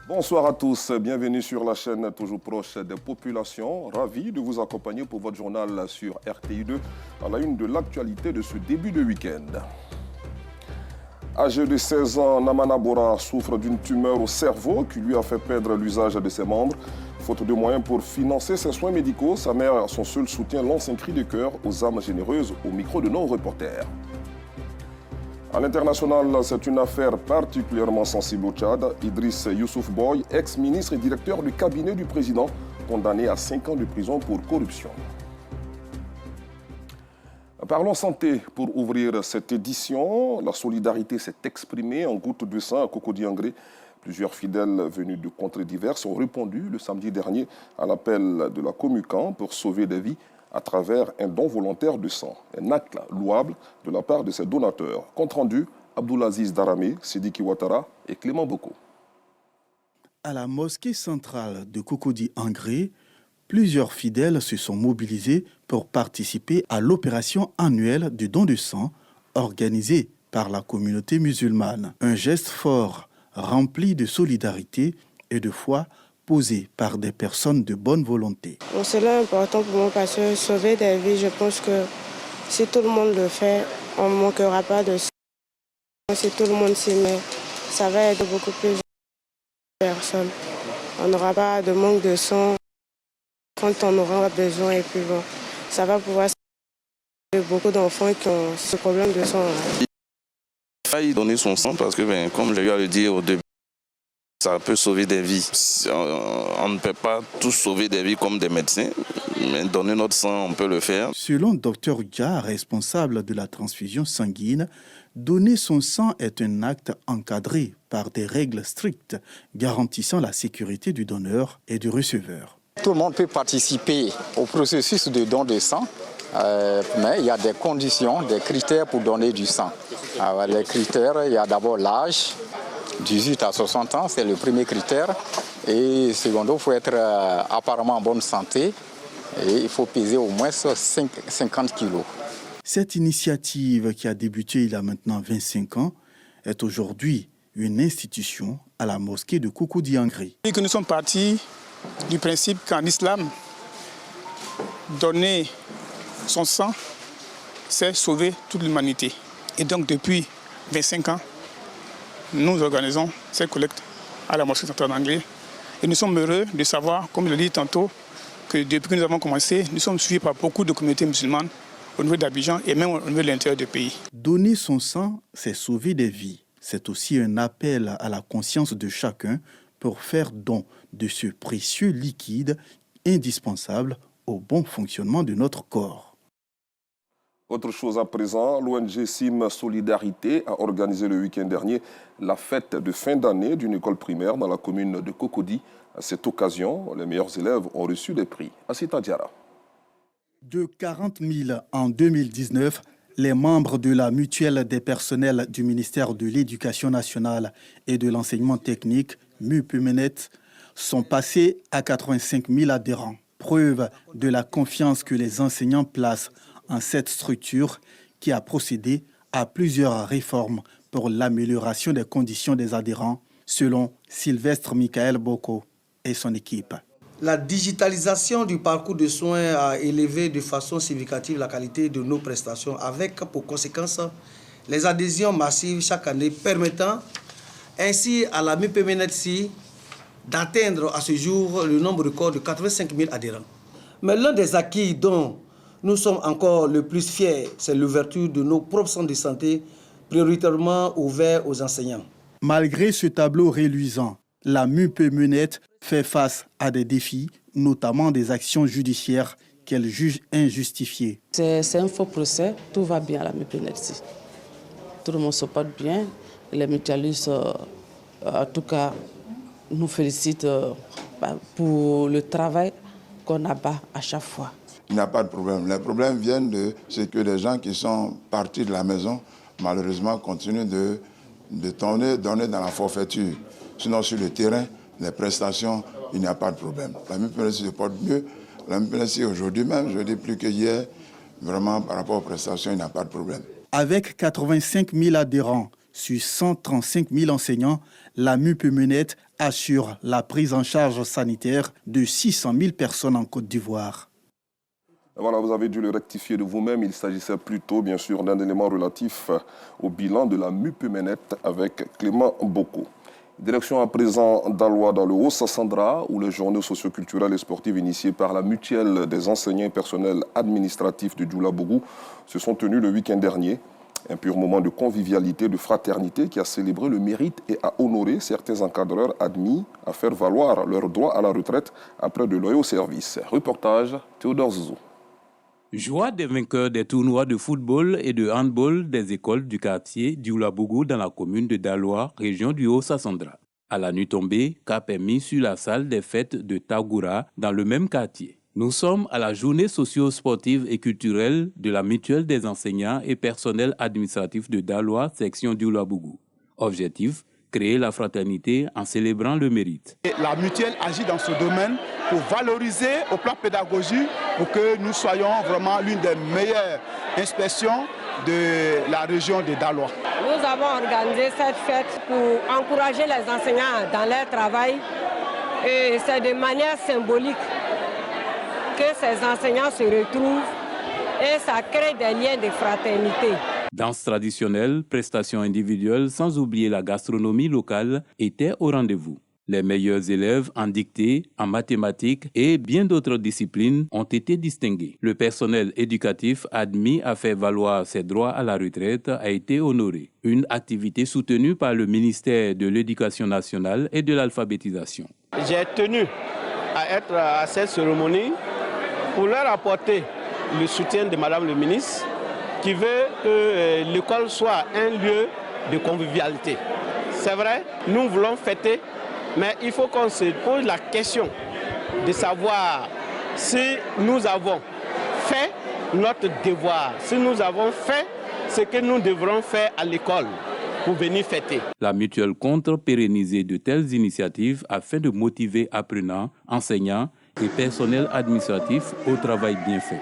Bonsoir à tous, bienvenue sur la chaîne toujours proche des populations. Ravi de vous accompagner pour votre journal sur RTI2 à la une de l'actualité de ce début de week-end. Âgé de 16 ans, Namana Bora souffre d'une tumeur au cerveau qui lui a fait perdre l'usage de ses membres. Faute de moyens pour financer ses soins médicaux, sa mère, son seul soutien, lance un cri de cœur aux âmes généreuses au micro de nos reporters. À l'international, c'est une affaire particulièrement sensible au Tchad. Idriss Youssouf Boy, ex-ministre et directeur du cabinet du président, condamné à 5 ans de prison pour corruption. Parlons santé pour ouvrir cette édition. La solidarité s'est exprimée en gouttes de sang à Cocody-Angré. Plusieurs fidèles venus de contrées diverses ont répondu le samedi dernier à l'appel de la Commucan pour sauver des vies à travers un don volontaire de sang. Un acte louable de la part de ses donateurs. Compte rendu, Abdoulaziz Darame, Sidiki Ouattara et Clément Boko. À la mosquée centrale de Cocody-Angré, plusieurs fidèles se sont mobilisés pour participer à l'opération annuelle du don de sang organisée par la communauté musulmane. Un geste fort, rempli de solidarité et de foi, posé par des personnes de bonne volonté. C'est là important pour moi parce que sauver des vies, je pense que si tout le monde le fait, on ne manquera pas de sang. Si tout le monde s'y met, ça va aider beaucoup plus de personnes. On n'aura pas de manque de sang quand on aura besoin et puis bon, ça va pouvoir sauver beaucoup d'enfants qui ont ce problème de sang. Il a failli donner son sang parce que, comme je viens de le dire au début, ça peut sauver des vies. On ne peut pas tous sauver des vies comme des médecins, mais donner notre sang, on peut le faire. Selon Dr Dia, responsable de la transfusion sanguine, donner son sang est un acte encadré par des règles strictes garantissant la sécurité du donneur et du receveur. Tout le monde peut participer au processus de don de sang, mais il y a des conditions, des critères pour donner du sang. Alors, les critères, il y a d'abord l'âge. 18 à 60 ans, c'est le premier critère. Et secondo, il faut être apparemment en bonne santé et il faut peser au moins 50 kilos. Cette initiative qui a débuté il y a maintenant 25 ans est aujourd'hui une institution à la mosquée de Cocody-Angré. Nous sommes partis du principe qu'en islam, donner son sang, c'est sauver toute l'humanité. Et donc depuis 25 ans, nous organisons ces collectes à la mosquée centrale d'Angré. Et nous sommes heureux de savoir, comme je l'ai dit tantôt, que depuis que nous avons commencé, nous sommes suivis par beaucoup de communautés musulmanes au niveau d'Abidjan et même au niveau de l'intérieur du pays. Donner son sang, c'est sauver des vies. C'est aussi un appel à la conscience de chacun pour faire don de ce précieux liquide indispensable au bon fonctionnement de notre corps. Autre chose à présent, l'ONG SIM Solidarité a organisé le week-end dernier la fête de fin d'année d'une école primaire dans la commune de Cocody. À cette occasion, les meilleurs élèves ont reçu des prix. Assita Diara. De 40 000 en 2019, les membres de la mutuelle des personnels du ministère de l'Éducation nationale et de l'enseignement technique, MUPEMENET, sont passés à 85 000 adhérents. Preuve de la confiance que les enseignants placent en cette structure qui a procédé à plusieurs réformes pour l'amélioration des conditions des adhérents, selon Sylvestre Michael Boko et son équipe. La digitalisation du parcours de soins a élevé de façon significative la qualité de nos prestations, avec pour conséquence les adhésions massives chaque année, permettant ainsi à la MUPEMENET d'atteindre à ce jour le nombre record de 85 000 adhérents. Mais l'un des acquis dont nous sommes encore le plus fiers, c'est l'ouverture de nos propres centres de santé, prioritairement ouverts aux enseignants. Malgré ce tableau reluisant, la MUPEMENET fait face à des défis, notamment des actions judiciaires qu'elle juge injustifiées. C'est un faux procès, tout va bien à la MUPEMENET. Tout le monde se porte bien, les mutualistes, en tout cas, nous félicitent pour le travail qu'on abat à chaque fois. Il n'y a pas de problème. Les problèmes viennent de ce que les gens qui sont partis de la maison, malheureusement, continuent de donner dans la forfaiture. Sinon, sur le terrain, les prestations, il n'y a pas de problème. La MUPEMENET se porte mieux. La MUPEMENET aujourd'hui même, je dis plus que hier, vraiment par rapport aux prestations, il n'y a pas de problème. Avec 85 000 adhérents, Sur 135 000 enseignants, la MUPEMENET assure la prise en charge sanitaire de 600 000 personnes en Côte d'Ivoire. Voilà, vous avez dû le rectifier de vous-même. Il s'agissait plutôt, bien sûr, d'un élément relatif au bilan de la MUPEMENET avec Clément Boko. Direction à présent d'Aloua dans le Haut-Sassandra, où les journées socioculturelles et sportives initiées par la mutuelle des enseignants et personnels administratifs de Dioulabougou se sont tenues le week-end dernier. Un pur moment de convivialité, de fraternité qui a célébré le mérite et a honoré certains encadreurs admis à faire valoir leur droit à la retraite après de loyaux services. Reportage Théodore Zouzou. Joie des vainqueurs des tournois de football et de handball des écoles du quartier Dioulabougou dans la commune de Daloa, région du Haut-Sassandra. À la nuit tombée, cap est mis sur la salle des fêtes de Tagoura dans le même quartier. Nous sommes à la journée socio-sportive et culturelle de la mutuelle des enseignants et personnels administratifs de Daloa, section Dioulabougou. Objectif, créer la fraternité en célébrant le mérite. La mutuelle agit dans ce domaine pour valoriser au plan pédagogique, pour que nous soyons vraiment l'une des meilleures inspections de la région de Daloa. Nous avons organisé cette fête pour encourager les enseignants dans leur travail et c'est de manière symbolique que ces enseignants se retrouvent et ça crée des liens de fraternité. Danse traditionnelle, prestations individuelles, sans oublier la gastronomie locale, étaient au rendez-vous. Les meilleurs élèves en dictée, en mathématiques et bien d'autres disciplines ont été distingués. Le personnel éducatif admis à faire valoir ses droits à la retraite a été honoré. Une activité soutenue par le ministère de l'Éducation nationale et de l'alphabétisation. J'ai tenu à être à cette cérémonie pour leur apporter le soutien de Madame le ministre, qui veut que l'école soit un lieu de convivialité. C'est vrai, nous voulons fêter, mais il faut qu'on se pose la question de savoir si nous avons fait notre devoir, si nous avons fait ce que nous devrons faire à l'école pour venir fêter. La mutuelle compte pérenniser de telles initiatives afin de motiver apprenants, enseignants et personnel administratif au travail bien fait.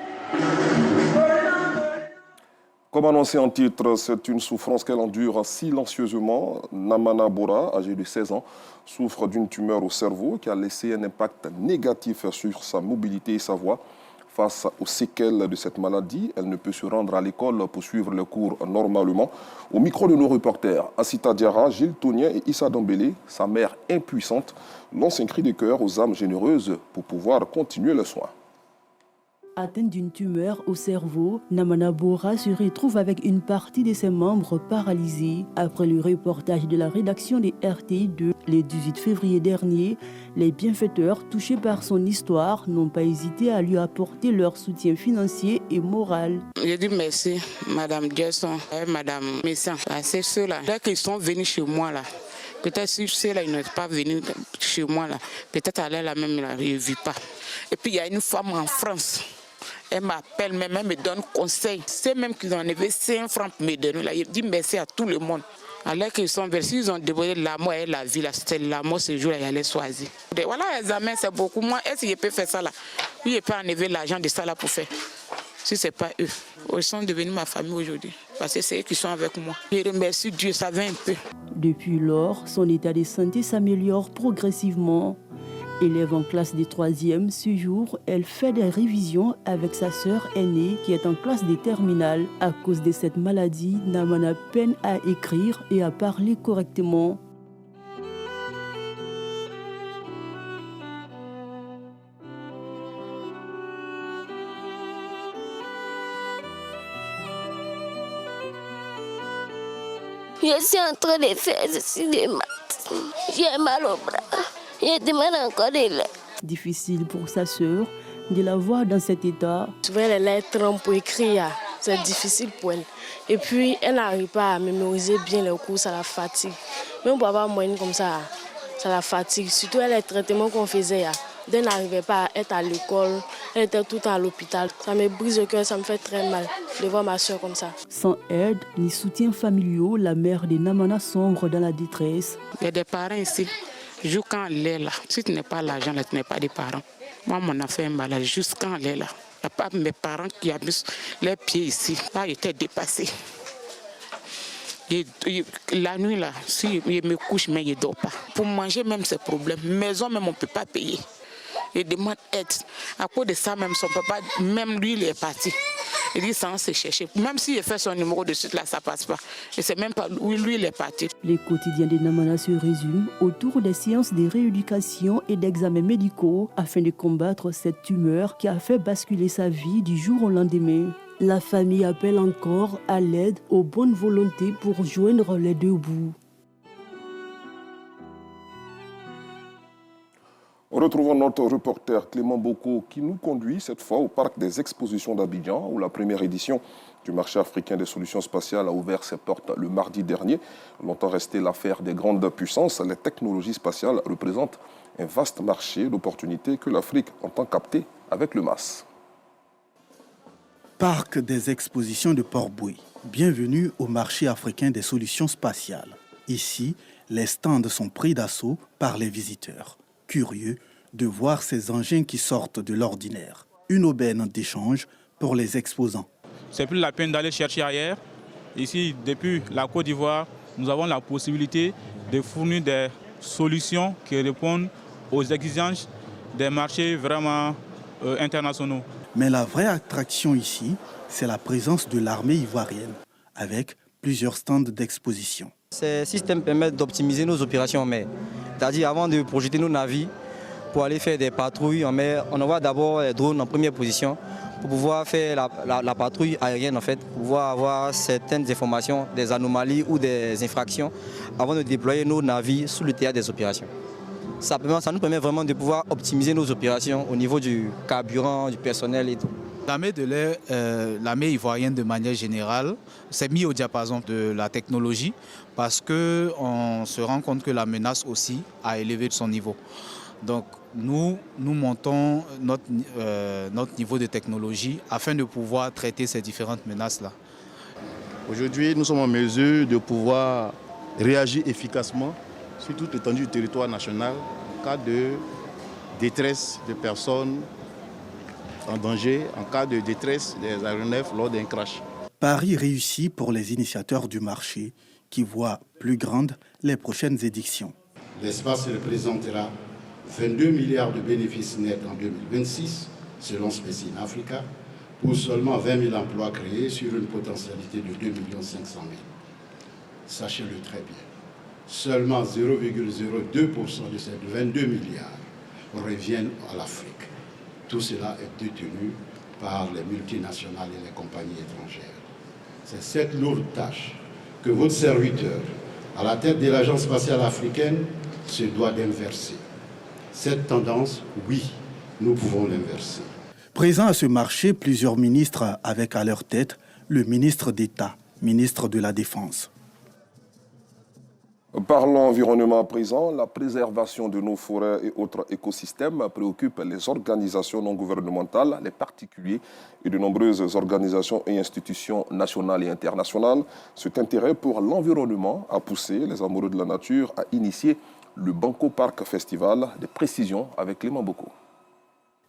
Comme annoncé en titre, c'est une souffrance qu'elle endure silencieusement. Namana Bora, âgée de 16 ans, souffre d'une tumeur au cerveau qui a laissé un impact négatif sur sa mobilité et sa voix. Face aux séquelles de cette maladie, elle ne peut se rendre à l'école pour suivre les cours normalement. Au micro de nos reporters, Assita Diarra, Gilles Tonien et Issa Dambélé, sa mère impuissante, lance un cri de cœur aux âmes généreuses pour pouvoir continuer le soin. Atteinte d'une tumeur au cerveau, Namana Bora se retrouve avec une partie de ses membres paralysés. Après le reportage de la rédaction des RTI2 le 18 février dernier, les bienfaiteurs touchés par son histoire n'ont pas hésité à lui apporter leur soutien financier et moral. Je dis merci, Madame Gerson et Madame Messan. C'est ceux-là, dès qu'ils sont venus chez moi là. Peut-être si ceux-là ils n'étaient pas venus chez moi là, peut-être à la même là, je ne vis pas. Et puis il y a une femme en France. Elle m'appelle, même elle me donne conseil. C'est même qu'ils ont enlevé 5 francs pour me donner. Là. Il dit merci à tout le monde. Alors qu'ils sont versés, ils ont déposé l'amour et la vie. C'était l'amour ce jour-là, il allait choisir. Voilà, l'examen, c'est beaucoup. Moi, est-ce que je peux faire ça là? Oui, je peux enlever l'argent de ça là pour faire. Si ce n'est pas eux. Ils sont devenus ma famille aujourd'hui. Parce que c'est eux qui sont avec moi. Je remercie Dieu, ça va un peu. Depuis lors, son état de santé s'améliore progressivement. Élève en classe de 3e, ce jour, elle fait des révisions avec sa sœur aînée qui est en classe de terminale. À cause de cette maladie, Namana peine à écrire et à parler correctement. Je suis en train de faire ceci de maths. J'ai mal au bras. Je demande encore des lettres. Difficile pour sa sœur de la voir dans cet état. Souvent les lettres pour écrire, c'est difficile pour elle. Et puis elle n'arrive pas à mémoriser bien les cours, ça la fatigue. Même pour avoir moyenne comme ça la fatigue. Surtout les traitements qu'on faisait. Elle n'arrivait pas à être à l'école, elle était tout le temps à l'hôpital. Ça me brise le cœur, ça me fait très mal de voir ma soeur comme ça. Sans aide ni soutien familial, la mère de Namana sombre dans la détresse. Il y a des parents ici. Jusqu'à elle est là. Si tu n'as pas l'argent, tu n'as pas de parents. Moi, mon affaire est malade. Jusqu'à elle est là. Il n'y a pas mes parents qui ont mis les pieds ici. Là, ils étaient dépassés. La nuit, là, si je me couche, mais je ne dors pas. Pour manger, même, c'est problème. Maison, même, on ne peut pas payer. Il demande aide. À cause de ça, même son papa, même lui, il est parti. Il dit sans se chercher. Même s'il fait son numéro de suite, là, ça ne passe pas. Je ne sais même pas où lui, il est parti. Les quotidiens de Namana se résument autour des séances de rééducation et d'examens médicaux afin de combattre cette tumeur qui a fait basculer sa vie du jour au lendemain. La famille appelle encore à l'aide, aux bonnes volontés pour joindre les deux bouts. Retrouvons notre reporter Clément Boko qui nous conduit cette fois au parc des expositions d'Abidjan où la première édition du marché africain des solutions spatiales a ouvert ses portes le mardi dernier. Longtemps resté l'affaire des grandes puissances, les technologies spatiales représentent un vaste marché d'opportunités que l'Afrique entend capter avec le MAS. Parc des expositions de Port-Boué. Bienvenue au marché africain des solutions spatiales. Ici, les stands sont pris d'assaut par les visiteurs, curieux de voir ces engins qui sortent de l'ordinaire. Une aubaine d'échange pour les exposants. C'est plus la peine d'aller chercher ailleurs. Ici, depuis la Côte d'Ivoire, nous avons la possibilité de fournir des solutions qui répondent aux exigences des marchés vraiment internationaux. Mais la vraie attraction ici, c'est la présence de l'armée ivoirienne, avec plusieurs stands d'exposition. Ces systèmes permettent d'optimiser nos opérations en mer. C'est-à-dire avant de projeter nos navires pour aller faire des patrouilles en mer, on envoie d'abord les drones en première position pour pouvoir faire la patrouille aérienne en fait, pour pouvoir avoir certaines informations, des anomalies ou des infractions avant de déployer nos navires sous le théâtre des opérations. Ça nous permet vraiment de pouvoir optimiser nos opérations au niveau du carburant, du personnel et tout. L'armée de l'air, l'armée ivoirienne de manière générale, s'est mise au diapason de la technologie parce qu'on se rend compte que la menace aussi a élevé son niveau. Donc nous montons notre niveau de technologie afin de pouvoir traiter ces différentes menaces-là. Aujourd'hui, nous sommes en mesure de pouvoir réagir efficacement sur toute l'étendue du territoire national en cas de détresse de personnes en danger, en cas de détresse des aéronefs lors d'un crash. Pari réussi pour les initiateurs du marché qui voient plus grandes les prochaines éditions. L'espace représentera 22 milliards de bénéfices nets en 2026, selon Space in Africa, pour seulement 20 000 emplois créés sur une potentialité de 2 500 000. Sachez-le très bien. Seulement 0,02% de ces 22 milliards reviennent à l'Afrique. Tout cela est détenu par les multinationales et les compagnies étrangères. C'est cette lourde tâche que votre serviteur, à la tête de l'Agence spatiale africaine, se doit d'inverser. Cette tendance, oui, nous pouvons l'inverser. Présents à ce marché, plusieurs ministres avec à leur tête le ministre d'État, ministre de la Défense. Parlons environnement à présent, la préservation de nos forêts et autres écosystèmes préoccupe les organisations non gouvernementales, les particuliers et de nombreuses organisations et institutions nationales et internationales. Cet intérêt pour l'environnement a poussé les amoureux de la nature à initier le Banco Park Festival. Des précisions avec Clément Boko.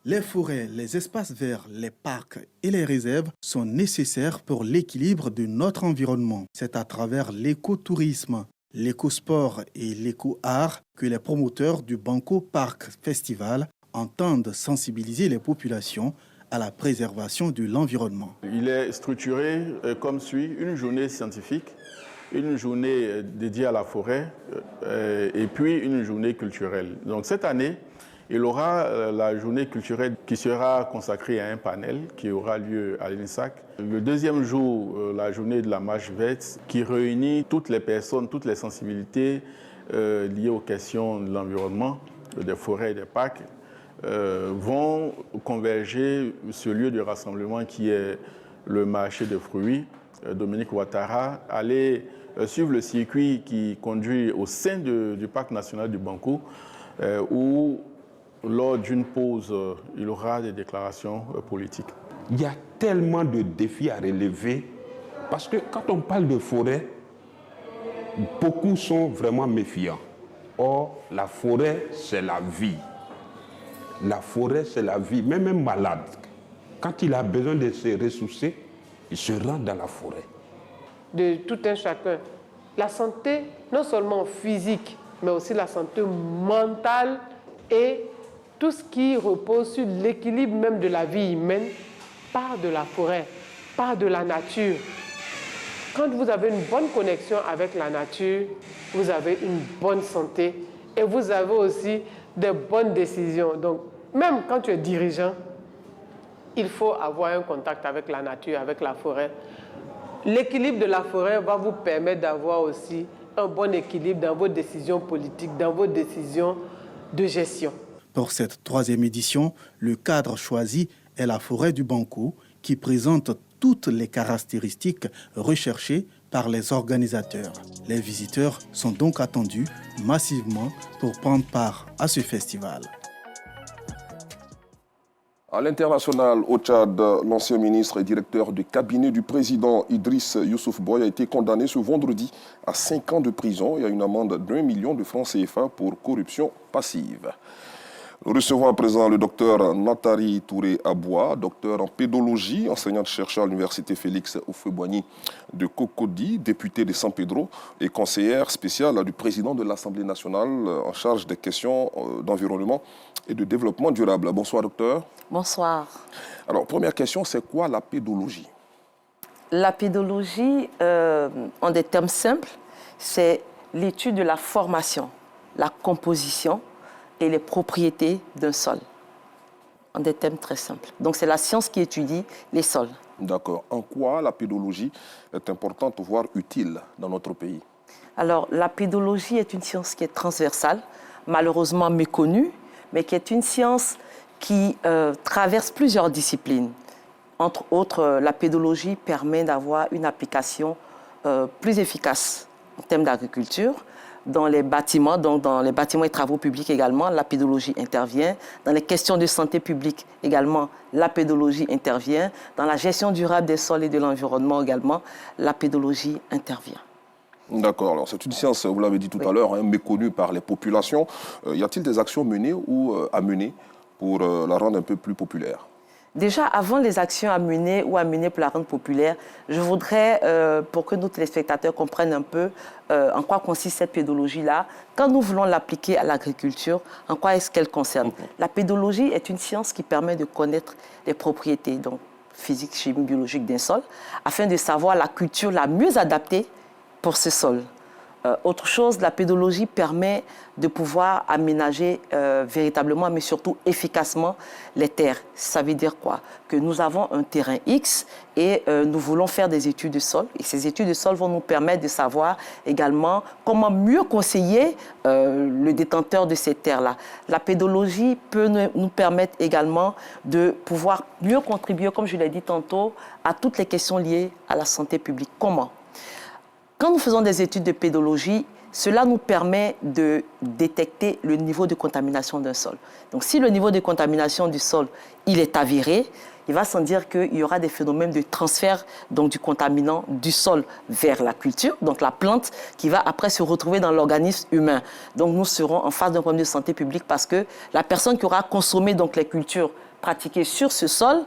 Les forêts, les espaces verts, les parcs et les réserves sont nécessaires pour l'équilibre de notre environnement. C'est à travers l'écotourisme, l'écosport et l'éco-art que les promoteurs du Banco Park Festival entendent sensibiliser les populations à la préservation de l'environnement. Il est structuré comme suit: une journée scientifique, une journée dédiée à la forêt et puis une journée culturelle. Donc cette année, il aura la journée culturelle qui sera consacrée à un panel qui aura lieu à l'INSAC. Le deuxième jour, la journée de la marche verte qui réunit toutes les personnes, toutes les sensibilités liées aux questions de l'environnement, des forêts et des parcs, vont converger ce lieu de rassemblement qui est le marché de fruits. Dominique Ouattara, aller suivre le circuit qui conduit au sein du parc national du Banco, où lors d'une pause, il y aura des déclarations politiques. Il y a tellement de défis à relever parce que quand on parle de forêt, beaucoup sont vraiment méfiants. Or, la forêt, c'est la vie. La forêt, c'est la vie. Même un malade, quand il a besoin de se ressourcer, il se rend dans la forêt. De tout un chacun la santé non seulement physique, mais aussi la santé mentale et tout ce qui repose sur l'équilibre même de la vie humaine part de la forêt, part de la nature. Quand vous avez une bonne connexion avec la nature, vous avez une bonne santé et vous avez aussi de bonnes décisions. Donc, même quand tu es dirigeant, il faut avoir un contact avec la nature, avec la forêt. L'équilibre de la forêt va vous permettre d'avoir aussi un bon équilibre dans vos décisions politiques, dans vos décisions de gestion. Pour cette 3e édition, le cadre choisi est la forêt du Bankou, qui présente toutes les caractéristiques recherchées par les organisateurs. Les visiteurs sont donc attendus massivement pour prendre part à ce festival. À l'international, au Tchad, l'ancien ministre et directeur du cabinet du président Idriss Youssouf Boy a été condamné ce vendredi à 5 ans de prison et à une amende d'1 million de francs CFA pour corruption passive. Nous recevons à présent le docteur Nathalie Touré-Aboua, docteur en pédologie, enseignante-chercheur à l'université Félix Houphouët-Boigny de Cocody, députée de San Pedro et conseillère spéciale du président de l'Assemblée nationale en charge des questions d'environnement et de développement durable. Bonsoir docteur. Bonsoir. Alors première question, c'est quoi la pédologie? La pédologie, en des termes simples, c'est l'étude de la formation, la composition et les propriétés d'un sol, en des termes très simples. Donc c'est la science qui étudie les sols. D'accord. En quoi la pédologie est importante, voire utile dans notre pays? Alors la pédologie est une science qui est transversale, malheureusement méconnue, mais qui est une science qui traverse plusieurs disciplines. Entre autres, la pédologie permet d'avoir une application plus efficace en termes d'agriculture. Dans les bâtiments, donc dans les bâtiments et travaux publics également, la pédologie intervient. Dans les questions de santé publique également, la pédologie intervient. Dans la gestion durable des sols et de l'environnement également, la pédologie intervient. D'accord. Alors c'est une science, vous l'avez dit tout à l'heure, méconnue par les populations. Y a-t-il des actions menées ou à mener pour la rendre un peu plus populaire? Déjà, avant les actions à mener ou à mener pour la rendre populaire, je voudrais, pour que nos téléspectateurs comprennent un peu en quoi consiste cette pédologie-là, quand nous voulons l'appliquer à l'agriculture, en quoi est-ce qu'elle concerne? La pédologie est une science qui permet de connaître les propriétés donc, physiques, chimiques, biologiques d'un sol, afin de savoir la culture la mieux adaptée pour ce sol. Autre chose, la pédologie permet de pouvoir aménager véritablement, mais surtout efficacement, les terres. Ça veut dire quoi? Que nous avons un terrain X et nous voulons faire des études de sol. Et ces études de sol vont nous permettre de savoir également comment mieux conseiller le détenteur de ces terres-là. La pédologie peut nous permettre également de pouvoir mieux contribuer, comme je l'ai dit tantôt, à toutes les questions liées à la santé publique. Comment? Quand nous faisons des études de pédologie, cela nous permet de détecter le niveau de contamination d'un sol. Donc si le niveau de contamination du sol il est avéré, il va sans dire qu'il y aura des phénomènes de transfert donc, du contaminant du sol vers la culture, donc la plante, qui va après se retrouver dans l'organisme humain. Donc nous serons en face d'un problème de santé publique parce que la personne qui aura consommé donc, les cultures pratiquées sur ce sol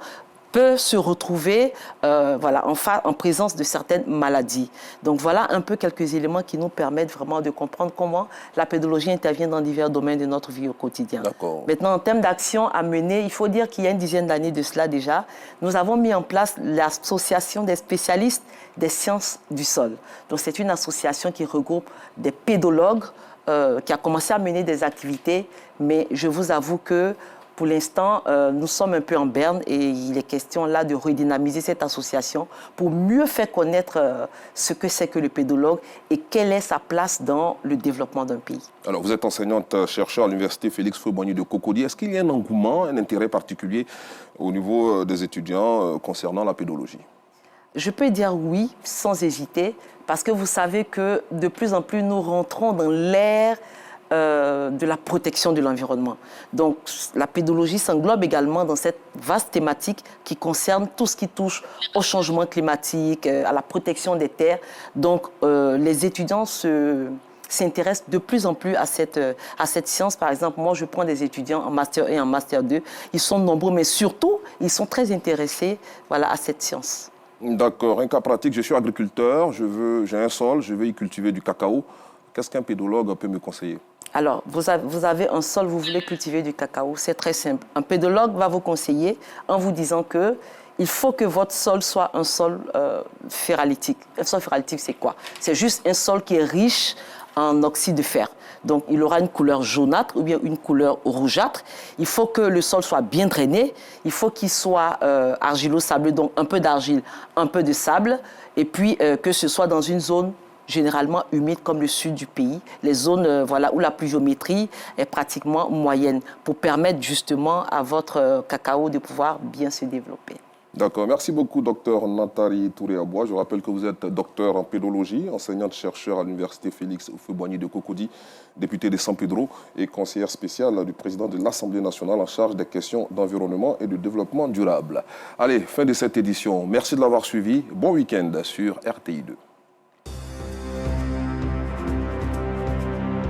peut se retrouver voilà, en présence de certaines maladies. Donc voilà un peu quelques éléments qui nous permettent vraiment de comprendre comment la pédologie intervient dans divers domaines de notre vie au quotidien. Maintenant, en termes d'action à mener, il faut dire qu'il y a une dizaine d'années de cela déjà, nous avons mis en place l'association des spécialistes des sciences du sol. Donc c'est une association qui regroupe des pédologues qui a commencé à mener des activités, mais je vous avoue que pour l'instant, nous sommes un peu en berne et il est question là de redynamiser cette association pour mieux faire connaître ce que c'est que le pédologue et quelle est sa place dans le développement d'un pays. Alors, vous êtes enseignante-chercheur à l'université Félix Houphouët-Boigny de Cocody. Est-ce qu'il y a un engouement, un intérêt particulier au niveau des étudiants concernant la pédologie? Je peux dire oui, sans hésiter, parce que vous savez que de plus en plus, nous rentrons dans l'ère de la protection de l'environnement. Donc la pédologie s'englobe également dans cette vaste thématique qui concerne tout ce qui touche au changement climatique, à la protection des terres. Donc les étudiants s'intéressent de plus en plus à cette science. Par exemple, moi je prends des étudiants en Master 1 et en Master 2. Ils sont nombreux, mais surtout, ils sont très intéressés voilà, à cette science. D'accord. Un cas pratique, je suis agriculteur, j'ai un sol, je veux y cultiver du cacao. Qu'est-ce qu'un pédologue peut me conseiller? Alors, vous avez un sol, vous voulez cultiver du cacao, c'est très simple. Un pédologue va vous conseiller en vous disant que il faut que votre sol soit un sol ferralitique. Un sol ferralitique, c'est quoi? C'est juste un sol qui est riche en oxyde de fer. Donc, il aura une couleur jaunâtre ou bien une couleur rougeâtre. Il faut que le sol soit bien drainé. Il faut qu'il soit argilo-sableux, donc un peu d'argile, un peu de sable. Et puis, que ce soit dans une zone généralement humide comme le sud du pays, les zones voilà, où la pluviométrie est pratiquement moyenne pour permettre justement à votre cacao de pouvoir bien se développer. D'accord. Merci beaucoup, docteur Nathalie Touré-Aboua. Je rappelle que vous êtes docteur en pédologie, enseignante-chercheur à l'université Félix Houphouët-Boigny de Cocody, députée de San Pedro et conseillère spéciale du président de l'Assemblée nationale en charge des questions d'environnement et de développement durable. Allez, fin de cette édition. Merci de l'avoir suivi. Bon week-end sur RTI2.